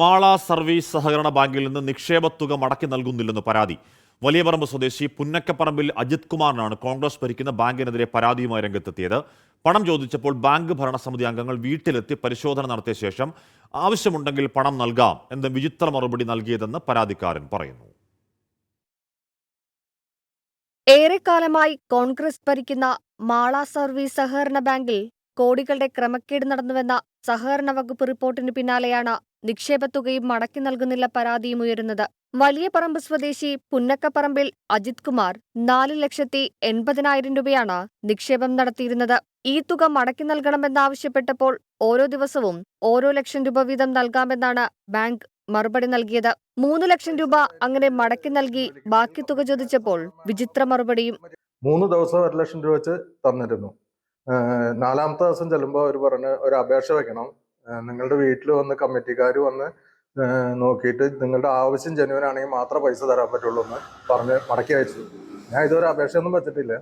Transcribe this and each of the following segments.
Mala service സഹകരണ ബാങ്കിൽ നിന്ന് നിക്ഷേപത്തുക മടക്കി നൽകുന്നില്ലെന്ന് പരാതി. വലിയപറമ്പ് സ്വദേശി പുന്നക്കപ്പറമ്പിൽ അജിത് കുമാറിനാണ് കോൺഗ്രസ് ഭരിക്കുന്ന ബാങ്കിനെതിരെ പരാതിയുമായി രംഗത്തെത്തിയത്. പണം ചോദിച്ചപ്പോൾ ബാങ്ക് ഭരണസമിതി അംഗങ്ങൾ വീട്ടിലെത്തി പരിശോധന നടത്തിയ ശേഷം ആവശ്യമുണ്ടെങ്കിൽ പണം നൽകാം എന്ന് വിചിത്ര മറുപടി നൽകിയതെന്ന് പരാതിക്കാരൻ പറയുന്നു. ഏറെക്കാലമായി കോൺഗ്രസ് ഭരിക്കുന്ന മാള സർവീസ് സഹകരണ ബാങ്കിൽ കോടികളുടെ ക്രമക്കേട് നടന്നുവെന്ന സഹകരണ വകുപ്പ് റിപ്പോർട്ടിന് പിന്നാലെയാണ് നിക്ഷേപത്തുകയും മടക്കി നൽകുന്നില്ല പരാതിയും ഉയരുന്നത്. വലിയപറമ്പ് സ്വദേശി പുന്നക്കപ്പറമ്പിൽ അജിത് കുമാർ 4,80,000 രൂപയാണ് നിക്ഷേപം നടത്തിയിരുന്നത്. ഈ തുക മടക്കി നൽകണമെന്നാവശ്യപ്പെട്ടപ്പോൾ ഓരോ ദിവസവും ഓരോ ലക്ഷം രൂപ വീതം നൽകാമെന്നാണ് ബാങ്ക് മറുപടി നൽകിയത്. 3 ലക്ഷം രൂപ അങ്ങനെ മടക്കി നൽകി ബാക്കി തുക ചോദിച്ചപ്പോൾ വിചിത്ര മറുപടിയും. 3 ദിവസം 1 ലക്ഷം രൂപ വെച്ച് തന്നിരുന്നു. 4ാമത്തെ ദിവസം ചെല്ലുമ്പോൾ അവർ പറഞ്ഞ് ഒരു അപേക്ഷ വെക്കണം, നിങ്ങളുടെ വീട്ടിൽ വന്ന് കമ്മിറ്റിക്കാർ വന്ന് നോക്കിയിട്ട് നിങ്ങളുടെ ആവശ്യം ജനുവനാണെങ്കിൽ മാത്രമേ പൈസ തരാൻ പറ്റുള്ളൂ എന്ന് പറഞ്ഞ് മടക്കി അയച്ചു. ഞാൻ ഇതുവരെ അപേക്ഷയൊന്നും വെച്ചിട്ടില്ല,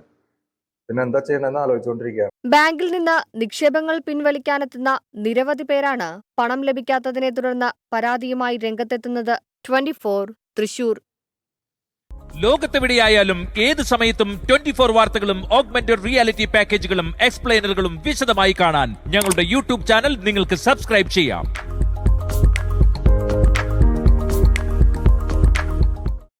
പിന്നെ എന്താ ചെയ്യണമെന്ന് ആലോചിച്ചുകൊണ്ടിരിക്കുകയാണ്. ബാങ്കിൽ നിന്ന് നിക്ഷേപങ്ങൾ പിൻവലിക്കാനെത്തുന്ന നിരവധി പേരാണ് പണം ലഭിക്കാത്തതിനെ തുടർന്ന് പരാതിയുമായി രംഗത്തെത്തുന്നത്. 24 തൃശൂർ. ലോകത്തെവിടെയായാലും ഏത് സമയത്തും 24 വാർത്തകളും ഓഗ്മെന്റഡ് റിയാലിറ്റി പാക്കേജുകളും എക്സ്പ്ലെയിനറുകളും വിശദമായി കാണാൻ ഞങ്ങളുടെ യൂട്യൂബ് ചാനൽ നിങ്ങൾക്ക് സബ്സ്ക്രൈബ് ചെയ്യാം.